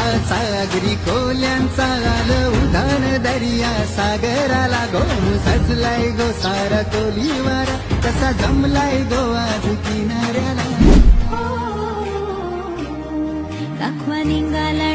सागरी कोल्यांचा आल उधाण दर्या सागराला गो सजलाय गो सारा कोलीवारा कसा जमलाय गो आज किनाऱ्याला दाखवा निघाला